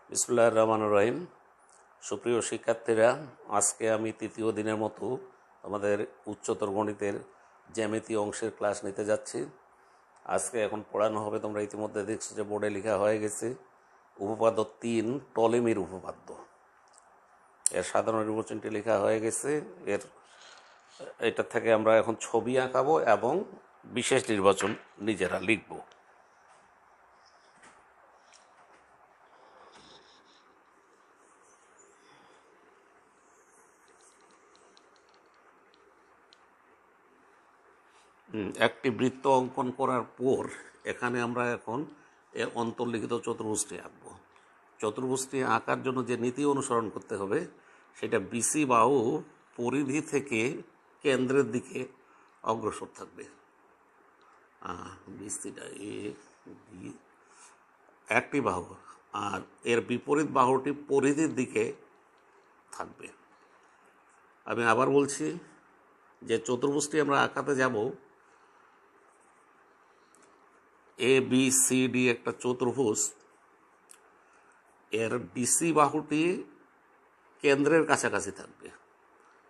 বিসমিল্লাহির রহমানির রহিম। সুপ্রিয় শিক্ষার্থীরা, আজকে আমি তৃতীয় দিনের মতো আমাদের উচ্চতর গণিতের জ্যামিতি অংশের ক্লাস নিতে যাচ্ছি। আজকে এখন পড়ানো হবে, তোমরা ইতিমধ্যে দেখছো যে বোর্ডে লেখা হয়ে গেছে উপপাদ্য 3 টলেমির উপপাদ্য। এর সাধারণ নির্বাচনটি লেখা হয়ে গেছে। এটা থেকে আমরা এখন ছবি আঁকাবো এবং বিশেষ নির্বাচন নিজেরা লিখব। একটি বৃত্ত অঙ্কন করার পর এখানে আমরা এখন এর অন্তর্লিখিত চতুর্ভুজটি আঁকব। চতুর্ভুজটি আঁকার জন্য যে নীতি অনুসরণ করতে হবে সেটা বিসি বাহু পরিধি থেকে কেন্দ্রের দিকে অগ্রসর থাকবে। বিসিটা একটি বাহু, আর এর বিপরীত বাহুটি পরিধির দিকে থাকবে। আমি আবার বলছি যে চতুর্ভুজটি আমরা আঁকাতে যাব, এ বি সি ডি একটা চতুর্ভুজ। এর বিসি বাহুটি কেন্দ্রের কাছাকাছি থাকবে,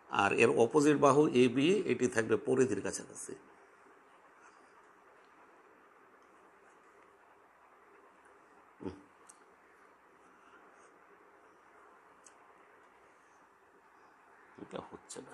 আর এর অপোজিট বাহু এ বি এটি থাকবে পরিধির কাছাকাছি। এটা হচ্ছে না।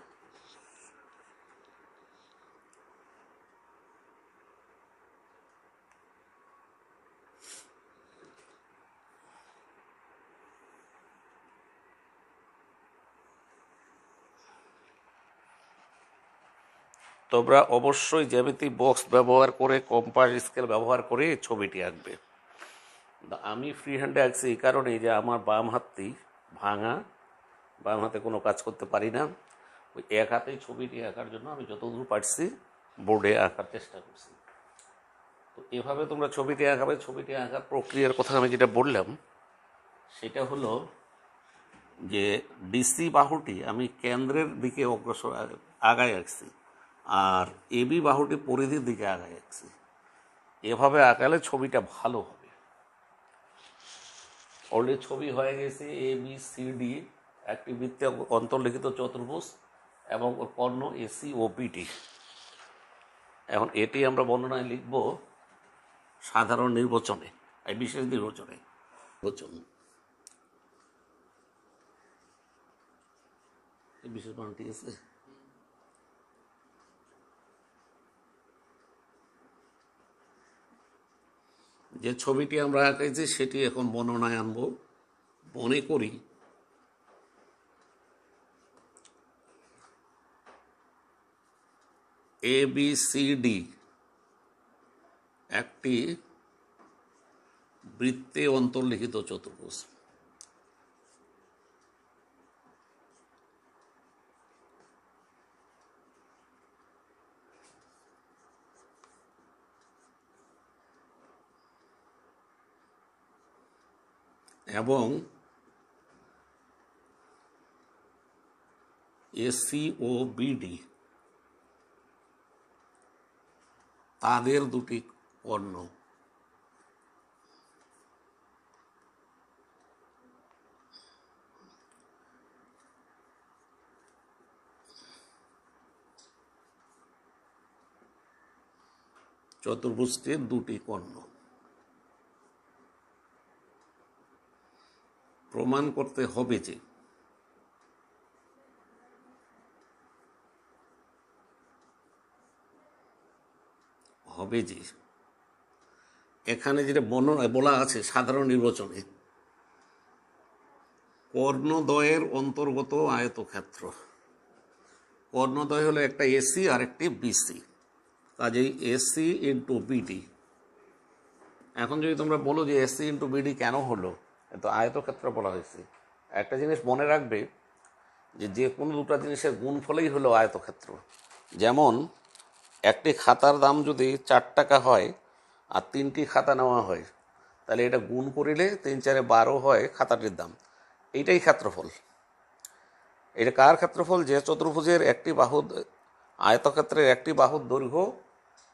তোমরা অবশ্যই জ্যামিতি বক্স ব্যবহার করে, কম্পাস স্কেল ব্যবহার করে ছবিটি আঁকবে। আমি ফ্রি হ্যান্ডে আঁকছি এই কারণেই যে আমার বাম হাতটি ভাঙা, বাম হাতে কোনো কাজ করতে পারি না। ওই এক হাতেই ছবিটি আঁকার জন্য আমি যতদূর পারছি বোর্ডে আঁকার চেষ্টা করছি। তো এভাবে তোমরা ছবিটি আঁকাবে। ছবিটি আঁকার প্রক্রিয়ার কথা আমি যেটা বললাম সেটা হলো যে ডিসি বাহুটি আমি কেন্দ্রের দিকে অগ্রসর আগায় আঁকছি, আর এবি বাহুটি পরিধির দিকে আগায় আঁকছি। এভাবে আঁকালে ছবিটা ভালো হবে। অলরেডি ছবি হয়ে গেছে এ বি সি ডি, একটি বৃত্তে অন্তর্লিখিত চতুর্ভুজ এবং ওর কর্ণ এসি ও বিটি। এখন এটি আমরা বর্ণনায় লিখব সাধারণ নির্বাচনে, এই বিশেষ নির্বাচনে। বিশেষ বানান ঠিক আছে। যে ছবিটি আমরা আঁকাইছি সেটি এখন বর্ণনায় আনব। মনে করি এ বি সি ডি একটি বৃত্তে অন্তর্লিখিত চতুর্ভুজ। এবং এসি ও বিডি তাদের দুটি কর্ণ। চতুর্ভুজটির দুটি কর্ণ প্রমাণ করতে হবে যে এখানে যেটা বর্ণনায় বলা আছে সাধারণ নির্বাচনে, কর্ণদ্বয়ের অন্তর্গত আয়তক্ষেত্র। কর্ণদ্বয় হলো একটা এসি আর একটি বিসি, কাজেই এসি ইন্টু বিডি। এখন যদি তোমরা বলো যে এসি ইন্টু বিডি কেন হলো, তো আয়তক্ষেত্র বলা হয়েছে। একটা জিনিস মনে রাখবে যে কোনো দুটো জিনিসের গুণফলেই হলো আয়তক্ষেত্র। যেমন একটি খাতার দাম যদি 4 টাকা হয় আর 3টি খাতা নেওয়া হয়, তাহলে এটা গুণ করিলে 3 4 12 হয় খাতাটির দাম। এইটাই ক্ষেত্রফল। এটা কার ক্ষেত্রফল? যে চতুর্ভুজের একটি বাহু, আয়তক্ষেত্রের একটি বাহুর দৈর্ঘ্য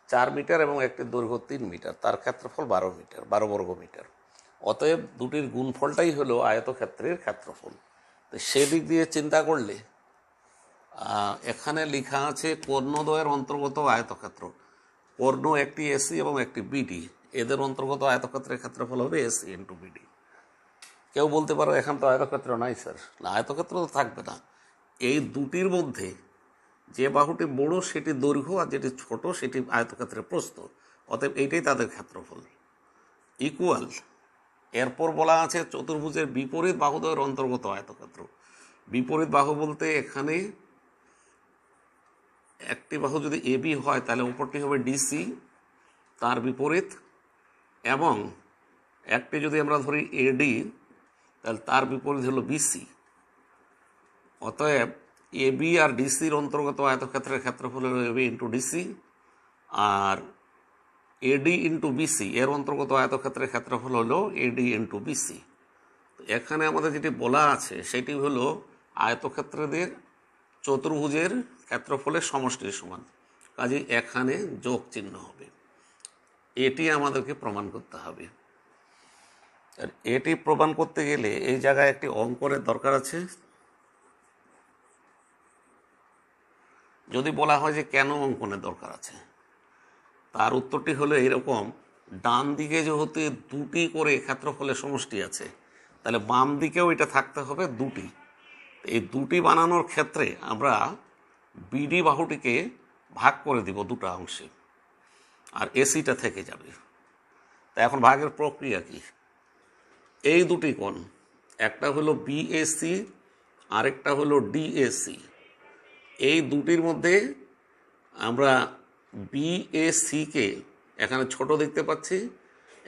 4 মিটার এবং একটি দৈর্ঘ্য 3 মিটার, তার ক্ষেত্রফল 12 মিটার, 12 বর্গ মিটার। অতএব দুটির গুণফলটাই হলো আয়তক্ষেত্রের ক্ষেত্রফল। তো সেদিক দিয়ে চিন্তা করলে এখানে লেখা আছে কর্ণদ্বয়ের অন্তর্গত আয়তক্ষেত্র। কর্ণ একটি এসি এবং একটি বিডি, এদের অন্তর্গত আয়তক্ষেত্রের ক্ষেত্রফল হবে এসি ইন্টু বিডি। কেউ বলতে পারো এখন তো আয়তক্ষেত্র নাই স্যার। না, আয়তক্ষেত্র তো থাকবে না। এই দুটির মধ্যে যে বাহুটি বড় সেটি দৈর্ঘ্য আর যেটি ছোট সেটি আয়তক্ষেত্রের প্রস্থ, অতএব এইটাই তাদের ক্ষেত্রফল। ইকুয়াল, এরপর বলা আছে চতুর্ভুজের বিপরীত বাহুদ্বয়ের অন্তর্গত আয়তক্ষেত্র। বিপরীত বাহু বলতে এখানে একটি বাহু যদি এবি হয় তাহলে উপরটি হবে ডিসি, তার বিপরীত, এবং একটি যদি আমরা ধরি এডি তাহলে তার বিপরীত হলো বিসি। অতএব এবি আর ডিসির অন্তর্গত আয়তক্ষেত্রের ক্ষেত্রফল হলো এবি ইন্টু ডিসি, আর এডি ইন্টু বিসি এর অন্তর্গত আয়তক্ষেত্রের ক্ষেত্রফল হলো এডি ইন্টু বিসি। এখানে আমাদের যেটি বলা আছে সেটি হলো আয়তক্ষেত্রদের চতুর্ভুজের ক্ষেত্রফলের সমষ্টির সমান, কাজে এখানে যোগ চিহ্ন হবে। এটি আমাদেরকে প্রমাণ করতে হবে। আর এটি প্রমাণ করতে গেলে এই জায়গায় একটি অঙ্কনের দরকার আছে। যদি বলা হয় যে কেন অঙ্কনের দরকার আছে, তার উত্তরটি হলো এরকম: ডান দিকে যেহেতু দুটি করে ক্ষেত্রফলের সমষ্টি আছে, তাহলে বাম দিকেও এটা থাকতে হবে দুটি। এই দুটি বানানোর ক্ষেত্রে আমরা বিডি বাহুটিকে ভাগ করে দিব দুটো অংশে, আর এসিটা থেকে যাবে। তা এখন ভাগের প্রক্রিয়া কি? এই দুটি কোণ, একটা হলো বিএসি আরেকটা হলো ডিএসি, এই দুটির মধ্যে আমরা বিএসিকে এখানে ছোট দেখতে পাচ্ছি,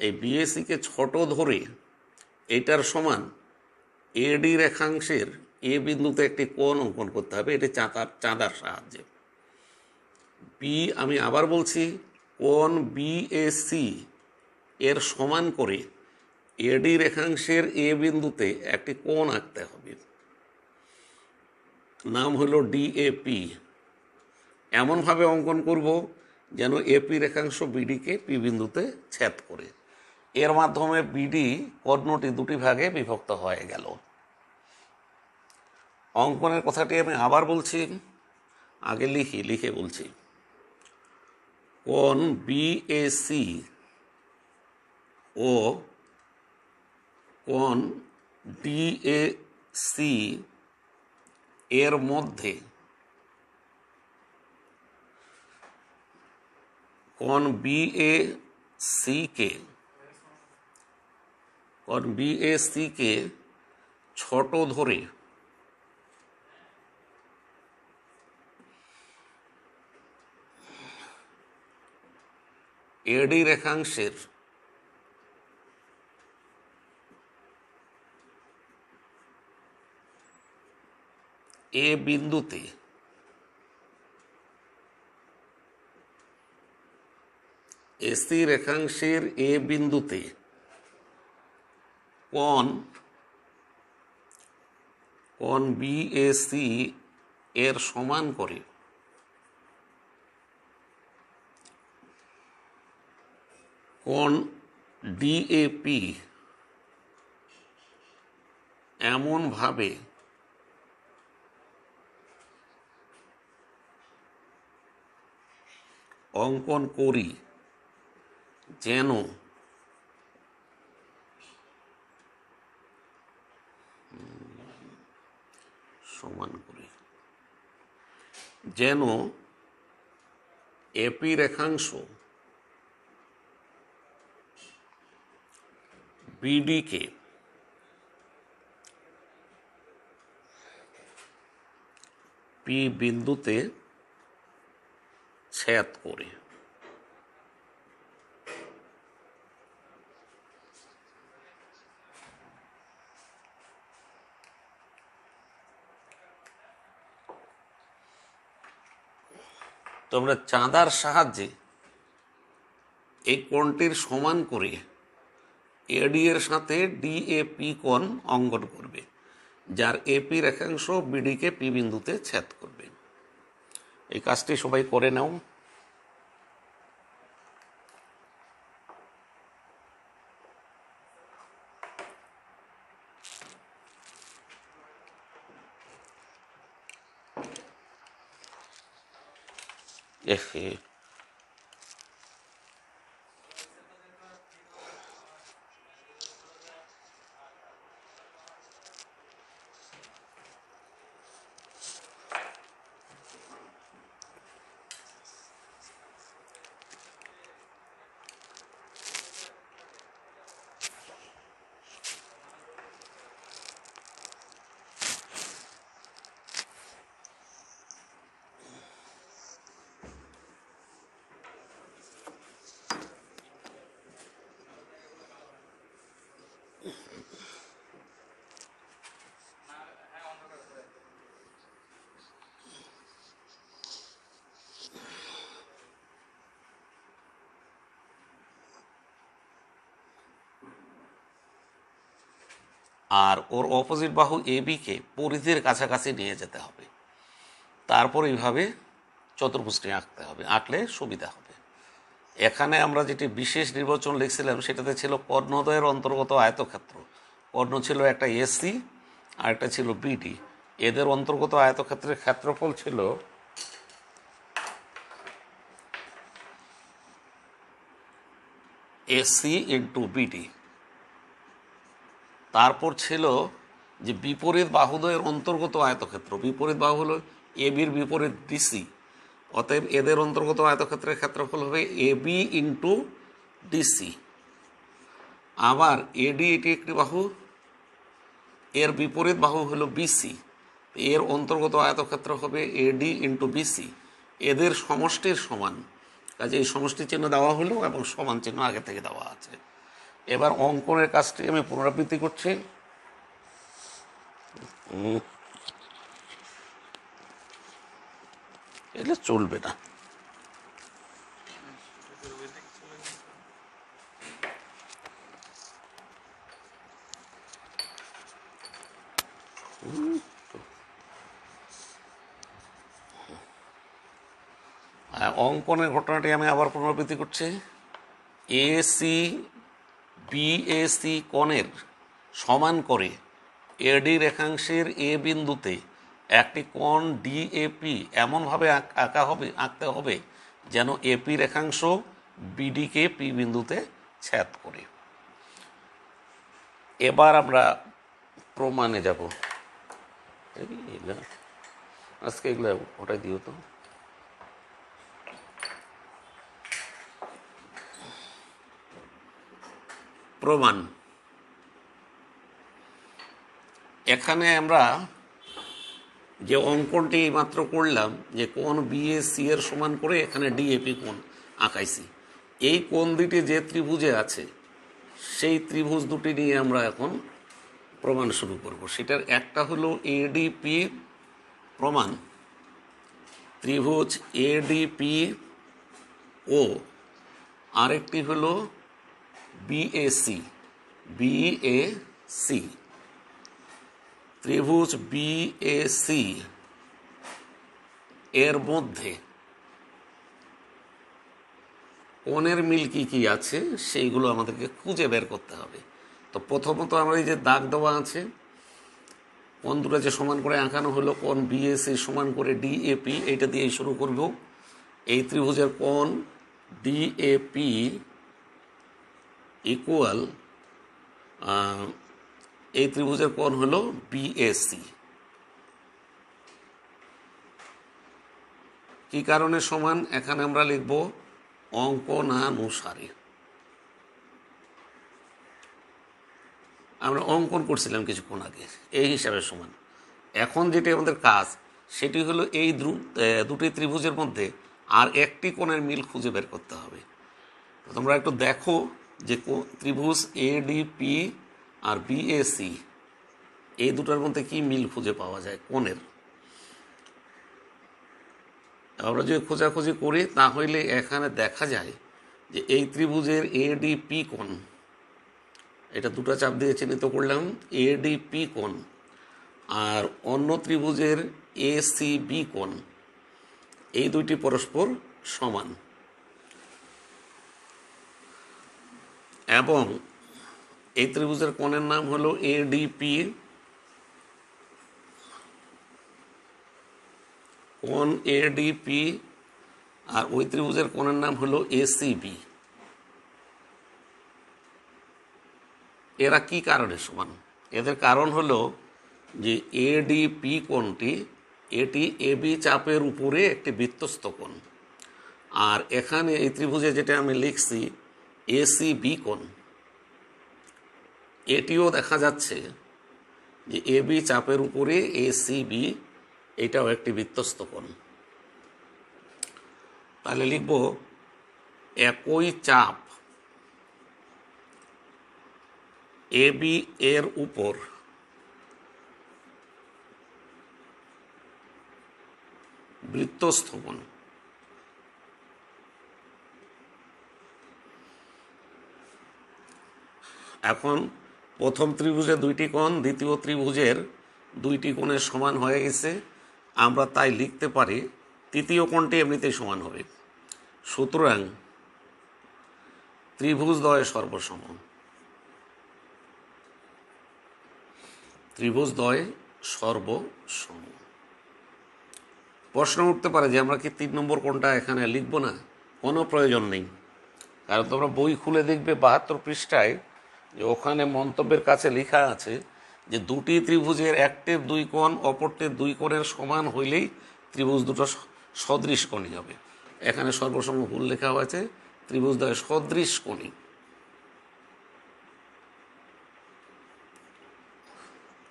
এই বিএসিকে ছোট ধরে এইটার সমান এডি রেখাংশের এ বিন্দুতে একটি কোণ অঙ্কন করতে হবে। এটি চাঁদার সাহায্যে আমি আবার বলছি, কোণ বিএসি এর সমান করে এডি রেখাংশের এ বিন্দুতে একটি কোণ আঁকতে হবে, নাম হলো ডিএপি। এমনভাবে অঙ্কন করব যেন এপি রেখাংশ বিডিকে পি বিন্দুতে ছেদ করে। এর মাধ্যমে বিডি কর্ণটি দুটি ভাগে বিভক্ত হয়ে গেল। অঙ্কনের কথাটি আমি আবার বলছি, আগে লিখে বলছি। কোণ বিএসি ও কোণ ডিএসি এর মধ্যে কোণ বিএসিকে ছোট ধরে এডি রেখাংশের এ বিন্দুতে এসি রেখাংশের এ বিন্দুতে কোণ বিএসি এর সমান করে কোণ ডিএপি এমনভাবে অঙ্কন করি যেন এপি রেখাংশ বিডিকে পি বিন্দুতে ছেদ করে। তো আমরা চাঁদার সাহায্যে এই কোণটির সমান করে এডি এর সাথে ডিএপি কোণ অঙ্কন করবে, যার এপি রেখাংশ বিডিকে পি বিন্দুতে ছেদ করবে। এই কাজটি সবাই করে নাও। এফে আর ওর অপোজিট বাহু এ বিকে পরিধির কাছাকাছি নিয়ে যেতে হবে, তারপর এইভাবে চতুর্ভুজটি আঁকতে হবে, আঁকলে সুবিধা হবে। এখানে আমরা যেটি বিশেষ নির্বাচন লিখছিলাম সেটাতে ছিল কর্ণদ্বয়ের অন্তর্গত আয়তক্ষেত্র। কর্ণ ছিল একটা এসি আর একটা ছিল বিডি। এদের অন্তর্গত আয়তক্ষেত্রের ক্ষেত্রফল ছিল এসি ইন্টু বিডি। তারপর ছিল যে বিপরীত বাহুদ্বয়ের অন্তর্গত আয়তক্ষেত্র। বিপরীত বাহু হলো এ বির বিপরীত ডিসি, অতএব এদের অন্তর্গত আয়তক্ষেত্রের ক্ষেত্রফল হবে এ বি ইন্টু ডিসি। আবার এডি এটি একটি বাহু, এর বিপরীত বাহু হলো বিসি, এর অন্তর্গত আয়তক্ষেত্র হবে এডি ইন্টু বিসি। এদের সমষ্টির সমান, কাজে এই সমষ্টি চিহ্ন দেওয়া হলো এবং সমান চিহ্ন আগে থেকে দেওয়া আছে। এবার অঙ্কনের কাজটি আমি পুনরাবৃত্তি করছি। এগুলো চলবে না। অঙ্কনের ঘটনাটি আমি আবার পুনরাবৃত্তি করছি। এসি বিএসি কোণের সমান করে এডি রেখাংশের এ বিন্দুতে একটি কোণ ডিএপি এমনভাবে আঁকতে হবে যেন এপি রেখাংশ বিডিকে পি বিন্দুতে ছেদ করে। এবার আমরা প্রমাণে যাব। আজকে এগুলো ওটাই দিও তো। প্রমাণ। এখানে আমরা যে অঙ্কনটি মাত্র করলাম যে কোণ বিএসি এর সমান করে এখানে ডিএপি কোণ আঁকাইছি, এই কোণ দুটি যে ত্রিভুজে আছে সেই ত্রিভুজ দুটি নিয়ে আমরা এখন প্রমাণ শুরু করব। সেটার একটা হলো এডিপি প্রমাণ, ত্রিভুজ এডিপি ও আরেকটি হলো বিএসি। বিএসি ত্রিভুজ বিএসি এর মধ্যে কোণের মিল কি কি আছে সেইগুলো আমাদেরকে খুঁজে বের করতে হবে। তো প্রথমত আমরা এই যে দাগ দেওয়া আছে, কোণ দুটো যে সমান করে আঁকানো হলো, কোণ বিএসি সমান করে ডিএপি, এইটা দিয়েই শুরু করব। এই ত্রিভুজের কোণ ডিএপি ইকুয়াল এই ত্রিভুজের কোণ হলো বিএসি। কি কারণে সমান এখানে আমরা লিখব অঙ্কনানুসারে। আমরা অঙ্কন করছিলাম কিছুক্ষণ আগে, এই হিসাবে সমান। এখন যেটি আমাদের কাজ সেটি হলো এই দুটি ত্রিভুজের মধ্যে আর একটি কোণের মিল খুঁজে বের করতে হবে। তোমরা একটু দেখো যে ত্রিভুজ এডিপি আর বিএসি এই দুটার মধ্যে কি মিল খুঁজে পাওয়া যায় কোণের। আমরা যদি খোঁজাখুঁজি করি তাহলে এখানে দেখা যায় যে এই ত্রিভুজের এডিপি কোণ, এটা দুটো চাপ দিয়ে চিহ্নিত করলাম, এডিপি কোণ, আর অন্য ত্রিভুজের এসিবি কোণ, এই দুইটি পরস্পর সমান এবং এই ত্রিভুজের কোণের নাম হলো এডিপি। কোণ এডিপি আর ওই ত্রিভুজের কোণের নাম হলো এসিবি। এরা কি কারণে সমান? এদের কারণ হলো যে এডিপি কোণটি এটি এবি চাপের উপরে একটি বৃত্তস্থ কোণ, আর এখানে এই ত্রিভুজে যেটা আমি লিখছি এসিবি কোণ, এটিও দেখা যাচ্ছে যে এবি চাপের উপরে এসিবি, এটাও একটি বৃত্তস্থ কোণ। তাহলে লিখব একই চাপ এবি এর উপর বৃত্তস্থ কোণ। এখন প্রথম ত্রিভুজে দুইটি কোণ, দ্বিতীয় ত্রিভুজের দুইটি কোণের সমান হয়ে গেছে। আমরা তাই লিখতে পারি তৃতীয় কোণটি এমনিতেই সমান হবে। সুতরাং ত্রিভুজদ্বয় সর্বসম। ত্রিভুজদ্বয় সর্বসম। প্রশ্ন উঠতে পারে যে আমরা কি 3 নম্বর কোণটা এখানে লিখব না? কোনো প্রয়োজন নেই, কারণ তোমরা বই খুলে দেখবে 72 পৃষ্ঠায় যে ওখানে মন্তব্যের কাছে লেখা আছে যে দুটি ত্রিভুজের একটির দুই কোণ অপরটির দুই কোণের সমান হইলেই ত্রিভুজ দুটো সদৃশ কোণী হবে। এখানে সর্বসম ভুল লেখা হয়েছে, ত্রিভুজদ্বয় সদৃশ কোণী।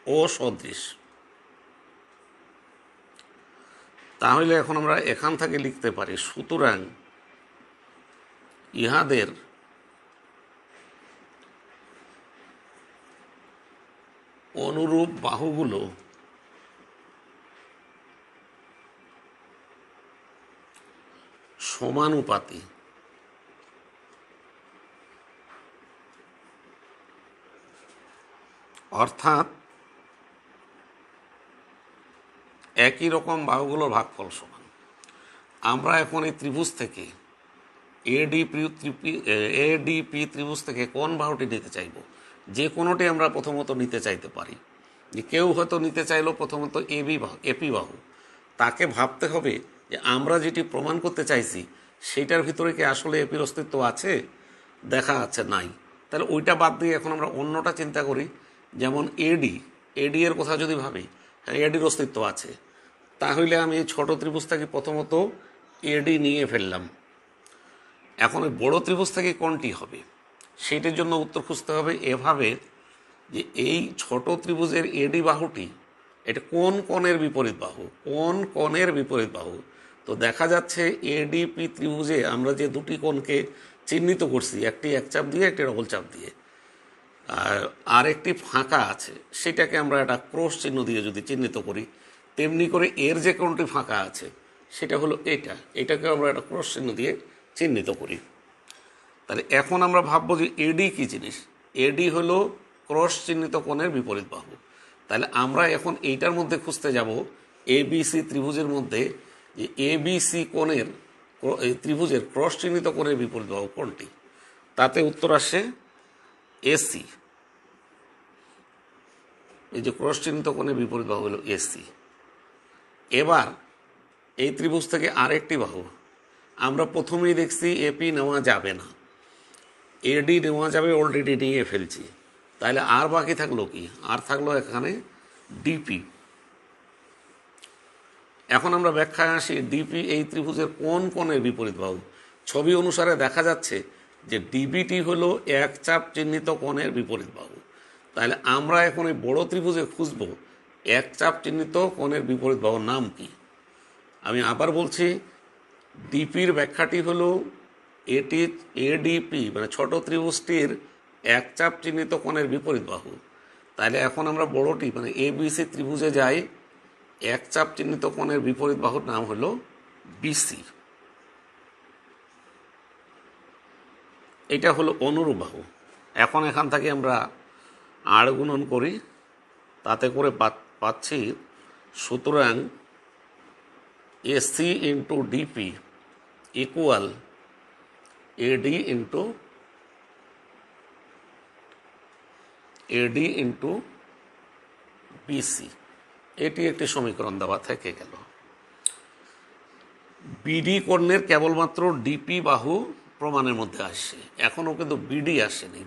ও সদৃশ। তাহলে এখন আমরা এখান থেকে লিখতে পারি সুতরাং ইহাদের অনুরূপ বাহুগুলো সমানুপাতি। অর্থাৎ একই রকম বাহুগুলোর ভাগফল সমান। আমরা এখন এই ত্রিভুজ থেকে এডিপি ত্রিভুজ থেকে কোন বাহুটি নিতে চাইব? যে কোনোটি আমরা প্রথমত নিতে চাইতে পারি। যে কেউ হয়তো নিতে চাইলো প্রথমত এপি বাহু, তাকে ভাবতে হবে যে আমরা যেটি প্রমাণ করতে চাইছি সেইটার ভিতরে কি আসলে এপির অস্তিত্ব আছে? দেখা যাচ্ছে নাই। তাহলে ওইটা বাদ দিয়ে এখন আমরা অন্যটা চিন্তা করি, যেমন এডি এর কথা যদি ভাবি, হ্যাঁ এডির অস্তিত্ব আছে। তাহলে আমি এই ছোট ত্রিভুজ থেকে প্রথমত এডি নিয়ে ফেললাম। এখন ওই বড় ত্রিভুজ থেকে কোনটি হবে সেইটার জন্য উত্তর খুঁজতে হবে এভাবে যে এই ছোট ত্রিভুজের এডি বাহুটি এটা কোন কোণের বিপরীত বাহু, কোন কোণের বিপরীত বাহু। তো দেখা যাচ্ছে এডিপি ত্রিভুজে আমরা যে দুটি কোণকে চিহ্নিত করছি, একটি এক চাপ দিয়ে একটি ডবল চাপ দিয়ে, আর একটি ফাঁকা আছে, সেটাকে আমরা একটা ক্রস চিহ্ন দিয়ে যদি চিহ্নিত করি, তেমনি করে এর যে কোণটি ফাঁকা আছে সেটা হলো এটাকে আমরা একটা ক্রস চিহ্ন দিয়ে চিহ্নিত করি। তাহলে এখন আমরা ভাববো যে এডি কি জিনিস? এডি হলো ক্রস চিহ্নিত কোণের বিপরীত বাহু। তাহলে আমরা এখন এইটার মধ্যে খুঁজতে যাব এবিসি ত্রিভুজের মধ্যে যে এবিসি কোণের ত্রিভুজের ক্রস চিহ্নিত কোণের বিপরীত বাহু কোনটি। তাতে উত্তর আসে এসি। এই যে ক্রস চিহ্নিত কোণের বিপরীত বাহু হলো এসি। এবার এই ত্রিভুজ থেকে আরেকটি বাহু আমরা প্রথমেই দেখছি এপি নেওয়া যাবে না, এডি নেওয়া যাবে, অলরেডি নিয়ে ফেলছি। তাহলে আর বাকি থাকলো কি? আর থাকলো এখানে ডিপি। এখন আমরা ব্যাখ্যায় আসি ডিপি এই ত্রিভুজের কোন কোণের বিপরীত বাহু। ছবি অনুসারে দেখা যাচ্ছে যে ডিবিটি হলো এক চাপ চিহ্নিত কোণের বিপরীত বাহু। তাহলে আমরা এখন এই বড় ত্রিভুজে খুঁজব এক চাপ চিহ্নিত কোণের বিপরীত বাহুর নাম কি। আমি আবার বলছি, ডিপির ব্যাখ্যাটি হলো এটি এডিপি মানে ছোট ত্রিভুজটির এক চাপ চিহ্নিত কোণের বিপরীত বাহু। তাহলে এখন আমরা বড়টি মানে এবিসি ত্রিভুজে যাই, এক চাপ চিহ্নিত কোণের বিপরীত বাহুর নাম হলো বিসি। এটা হলো অনুরূপ বাহু। এখন এখান থেকে আমরা আড় গুণন করি, তাতে করে পাচ্ছি সুতরাং AC into DP equal AD into BC. এটি একটি সমীকরণ দেওয়া থেকে গেল। বিডি কর্ণের কেবলমাত্র ডিপি বাহু প্রমাণের মধ্যে আসছে, এখনও কিন্তু বিডি আসেনি।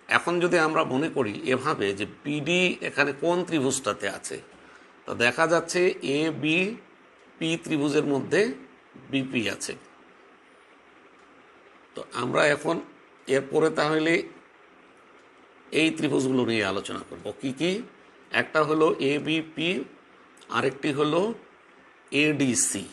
এখন যদি আমরা মনে করি এভাবে যে বিডি এখানে কোন ত্রিভুজটাতে আছে, তো দেখা যাচ্ছে এ বি পি ত্রিভুজের মধ্যে বিপি আছে। তো আমরা এখন এরপরে তাহলে এই ত্রিভুজগুলো নিয়ে আলোচনা করব। কি কি? একটা হলো এ বি পি, আরেকটি হলো এডিসি।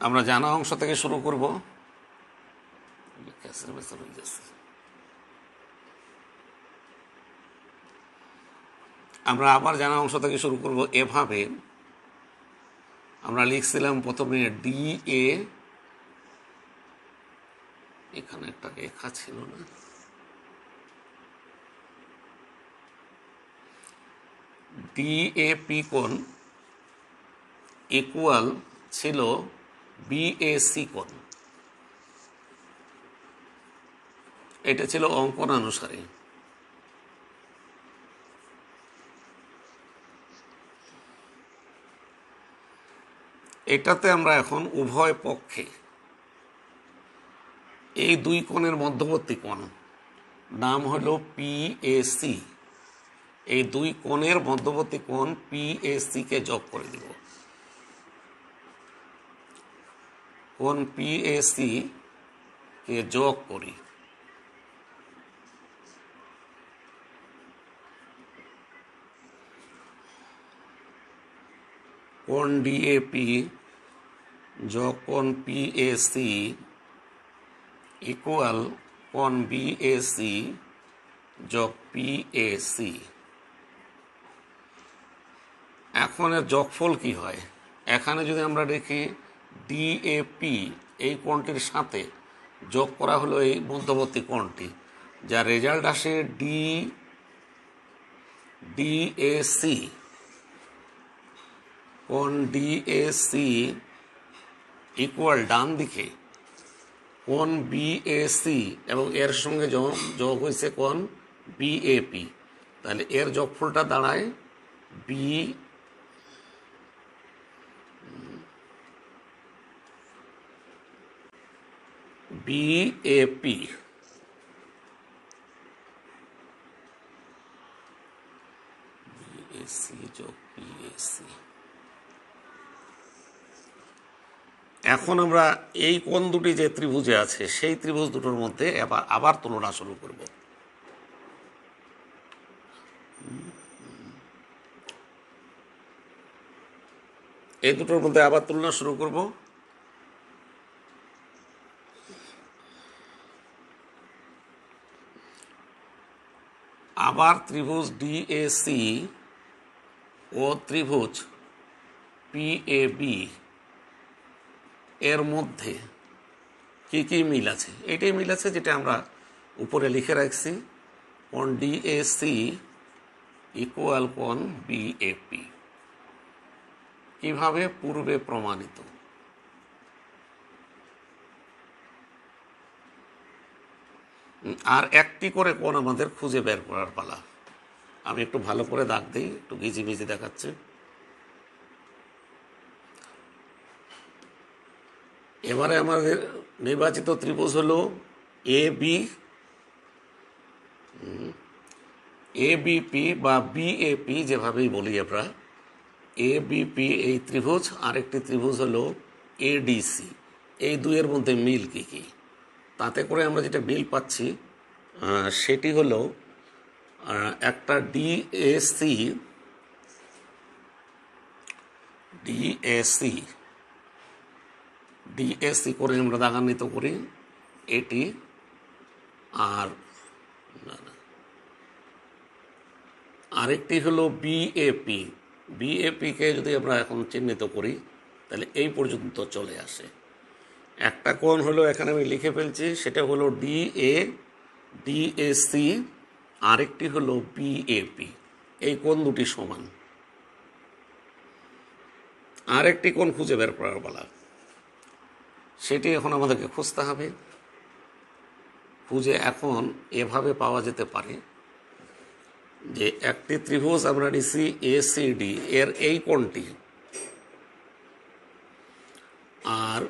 আমরা জানা অংশ থেকে শুরু করব। আমরা আবার জানা অংশ থেকে শুরু করব। এভাবে আমরা লিখছিলাম প্রথমে ডি এ, এখানে একটা রেখা ছিল না, ডিএপি কোণ ইকুয়াল ছিল বিএসি কোণ। এটা ছিল অঙ্কনানুসারে। এটাতে আমরা এখন উভয় পক্ষে এই দুই কোণের মধ্যবর্তী কোণ নাম হলো পিএসি, এই দুই কোণের মধ্যবর্তী কোণ পিএসি কে যোগ করে দিব। কোণ পিএসি কে যোগ করি, কোণ ডিএপি যোগ কোণ পিএসি ইকুয়াল কোণ বিএসি যোগ পিএসি। এখন এর যোগফল কি হয়? এখানে যদি আমরা দেখি ডিএপি এই কোণটির সাথে যোগ করা হলো এই মধ্যবর্তী কোণটি, যার রেজাল্ট আসে ডিএসি। কোণ ডিএসি ইকুয়াল ডান দিকে কোণ বিএসি এবং এর সঙ্গে যোগ হয়েছে কোণ বিএপি, তাহলে এর যোগফলটা দাঁড়ায় বিএপি। বিএসি যোগ বিএসি। এখন আমরা এই কোণ দুটি যে ত্রিভুজে আছে সেই ত্রিভুজ দুটোর মধ্যে আবার তুলনা শুরু করব। এই দুটোর মধ্যে আবার তুলনা শুরু করব। আবার ত্রিভুজ ডিএসি ও ত্রিভুজ পিএবি এর মধ্যে কি কি মিল আছে? এটাই মিল আছে যেটা আমরা উপরে লিখে রাখছি, কোণ ডিএসি ইকুয়াল কোণ বিএপি। কিভাবে? পূর্বে প্রমাণিত। আর একটি করে কোণ আমাদের খুঁজে বের করার পালা। আমি একটু ভালো করে দাগ দিই, একটু ভিজি দেখাচ্ছে। এবারে আমাদের নির্বাচিত ত্রিভুজ হলো এবিপি বা বিএপি, যেভাবেই বলি আমরা। এবিপি এই ত্রিভুজ, আরেকটি ত্রিভুজ হলো এডিসি। এই দুইয়ের মধ্যে মিল কি কি? তাতে করে আমরা যেটা মিল পাচ্ছি সেটি হলো একটা ডিএসি করে আমরা দাগান্বিত করি এটি, আর আরেকটি হলো বিএপি কে যদি আমরা এখন চিহ্নিত করি তাহলে এই পর্যন্ত চলে আসে। একটা কোণ হলো এখানে আমি লিখে ফেলছি, সেটা হলো ডিএসি, আরেকটি হলো বিএপি। এই কোণ দুটি সমান। আরেকটি কোণ খুঁজে বের করার পালা। সেটি এখন আমাদেরকে খুঁজতে হবে। খুঁজে এখন এভাবে পাওয়া যেতে পারে যে একটি ত্রিভুজ আমরা নিছি এসিডি, এর এই কোণটি, আর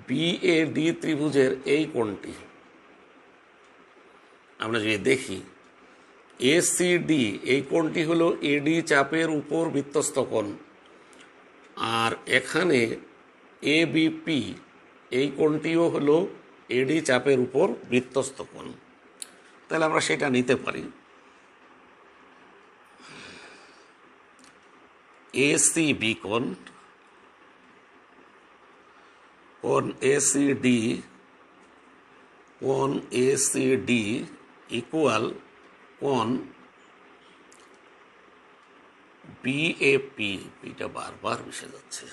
বিএডি ত্রিভুজের এই কোণটি। আমরা যদি দেখি এসিডি এই কোণটি হলো এডি চাপের উপর বৃত্তস্থ কোণ, আর এখানে এবিপি এই কোণটিও হলো এডি চাপের উপর বৃত্তস্থ কোণ। তাহলে আমরা সেটা নিতে পারি। এসিবি কোণ এসিডি কোণ এসিডি ইকুয়াল কোণ বিএপি, পিটা বারবার মিশে যাচ্ছে,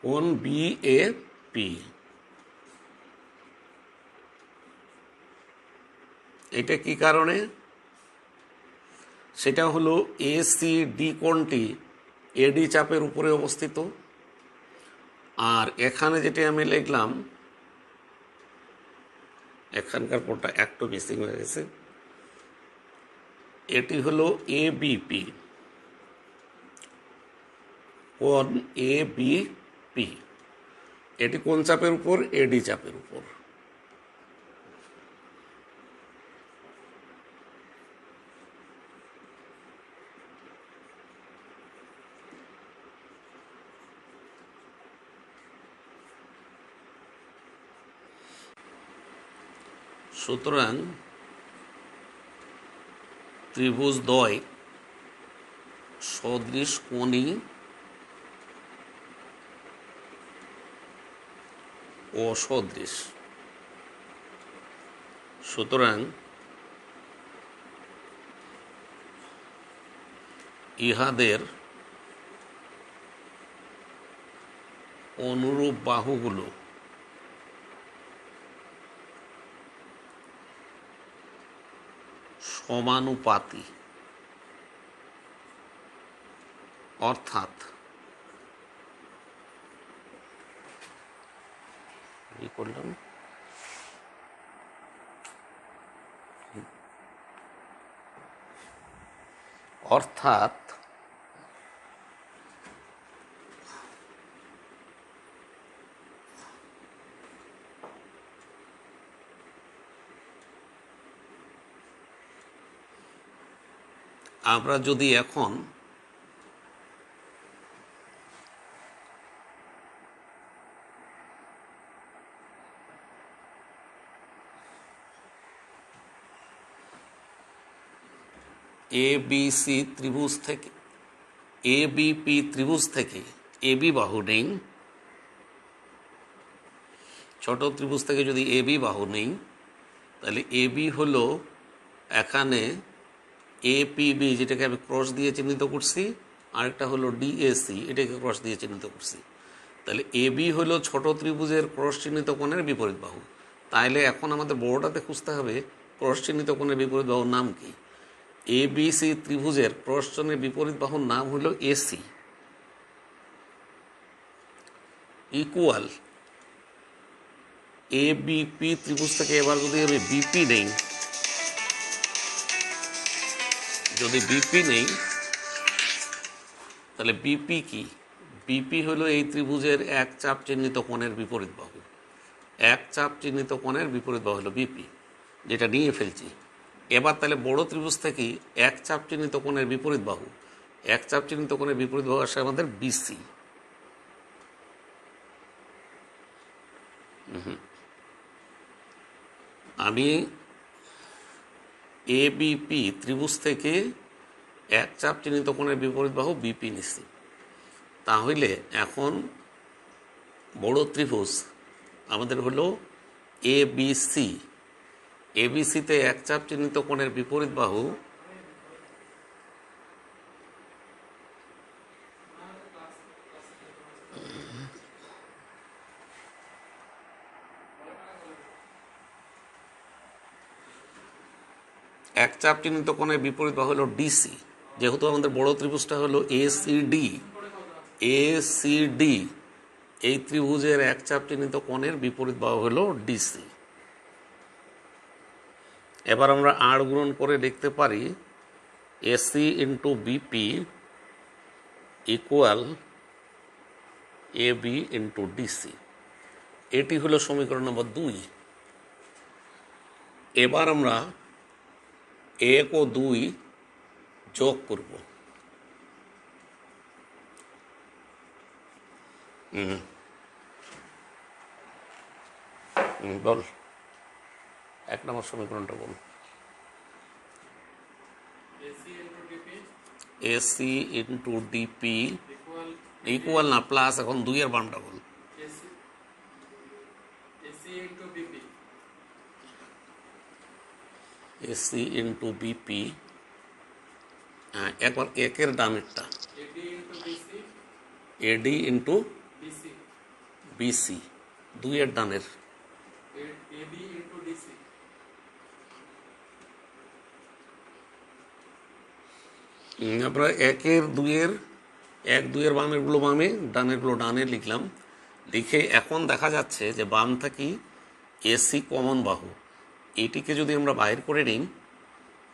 কোণ বিএপি। এটা কি কারণে? সেটা হলো এসিডি কোণটি এডি চাপের উপরে অবস্থিত, আর এখানে যেটি আমি লিখলাম, এখানকার কোণটা একটু মিসিং হয়ে গেছে, এটি হলো এবিপি, কোণ এবিপি। এটি কোন চাপের উপর? এডি চাপের উপর। সুতরাং ত্রিভুজদ্বয় সদৃশ কোণী ও সদৃশ। সুতরাং ইহাদের অনুরূপ বাহুগুলো সমানুপাতি, অর্থাৎ কি করলাম, অর্থাৎ আমরা যদি এখন এবিসি ত্রিভুজ থেকে, এবিপি ত্রিভুজ থেকে এবি বাহু নেই, ছোট ত্রিভুজ থেকে যদি এবি বাহু নেই, তাহলে এবি হলো এখানে এপিবি, যেটাকে আমি ক্রস দিয়ে চিহ্নিত করছি, আরেকটা হলো ডিএসি, এটাকে ক্রস দিয়ে চিহ্নিত করছি। তাহলে এবি হলো ছোট ত্রিভুজের ক্রস চিহ্নিত কোণের বিপরীত বাহু। তাহলে এখন আমাদের বড়টাতে খুঁজতে হবে ক্রস চিহ্নিত কোণের বিপরীত বাহুর নাম কি। এবিসি ত্রিভুজের ক্রস চিহ্নের বিপরীত বাহুর নাম হলো এসি, ইকুয়াল এবিপি ত্রিভুজ থেকে এবার যদি আমি বিপি নেই, যদি বিপি নেই তাহলে বিপি কি? বিপি হলো এই ত্রিভুজের এক চাপ চিহ্নিত কোণের বিপরীত বাহু। এক চাপ চিহ্নিত কোণের বিপরীত বাহু হলো বিপি, যেটা নিয়ে ফেলছি। এবার তাহলে বড় ত্রিভুজ থেকে এক চাপ চিহ্নিত কোণের বিপরীত বাহু, এক চাপ চিহ্নিত কোণের বিপরীত বাহু আসে আমাদের বিসি। আমি এবিপি ত্রিভুজ থেকে এক চাপ চিহ্নিত কোণের বিপরীত বাহু বিপি নিচ্ছি। তাহলে এখন বড় ত্রিভুজ আমাদের হলো এবিসি। এবিসিতে এক চাপ চিহ্নিত কোণের বিপরীত বাহু এক চাপ চিহ্নিত কোণের বিপরীত বাহু হলো ডিসি। যেহেতু আমাদের বড় ত্রিভুজটা হলো এসিডি, এসিডি এই ত্রিভুজের এক চাপ চিহ্নিত কোণের বিপরীত বাহু হলো ডিসি। এবার আমরা আর গুণন করে লিখতে পারি AC into BP equal A B into DC. এটি হলো সমীকরণ নম্বর 2। এবার আমরা 1 ও 2 যোগ করব। বল 1 নম্বর সমীকরণটা বল। এসি ইন্টু ডিপি ইকুয়াল না প্লাস, এখন 2 এর বামটা বল। এসি ইন্টু বিপি, হ্যাঁ একবার 1 এর ডানেরটা এডি ইন্টু বিসি, 2 এর ডানের আমরা 1 এর 2 এর 1 2 এর বামেরগুলো বামে, ডানেরগুলো ডানে লিখলাম। লিখে এখন দেখা যাচ্ছে যে বাম থাকি এসি কমন বাহু, এটিকে যদি আমরা বাইর করে নিই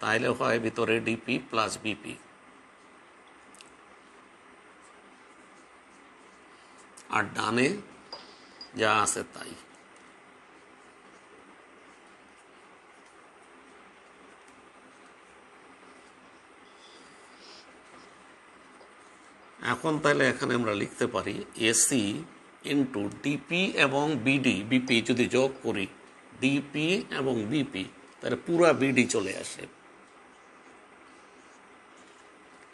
তাহলে হয় ভিতরে ডিপি প্লাস বিপি, আর ডানে যা আছে তাই। এখন তাহলে এখানে আমরা লিখতে পারি এসি ইন্টু ডিপি এবং বিডি, বিপি যদি যোগ করি ডিপি এবং বিপি তাহলে পুরা বিডি চলে আসে,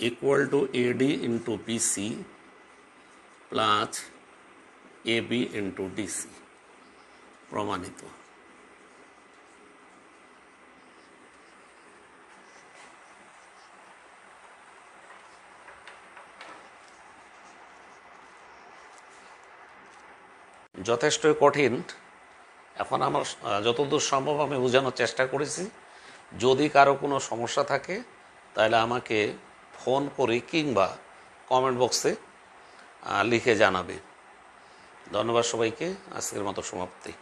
equal to AD into BC plus AB into DC. প্রমাণিত। যথেষ্ট কঠিন, এখন আমার যতদূর সম্ভব আমি বোঝানোর চেষ্টা করেছি। যদি কারো কোনো সমস্যা থাকে তাহলে আমাকে ফোন করে কিংবা কমেন্ট বক্সে লিখে জানাবে। ধন্যবাদ সবাইকে। আজকের মতো সমাপ্তি।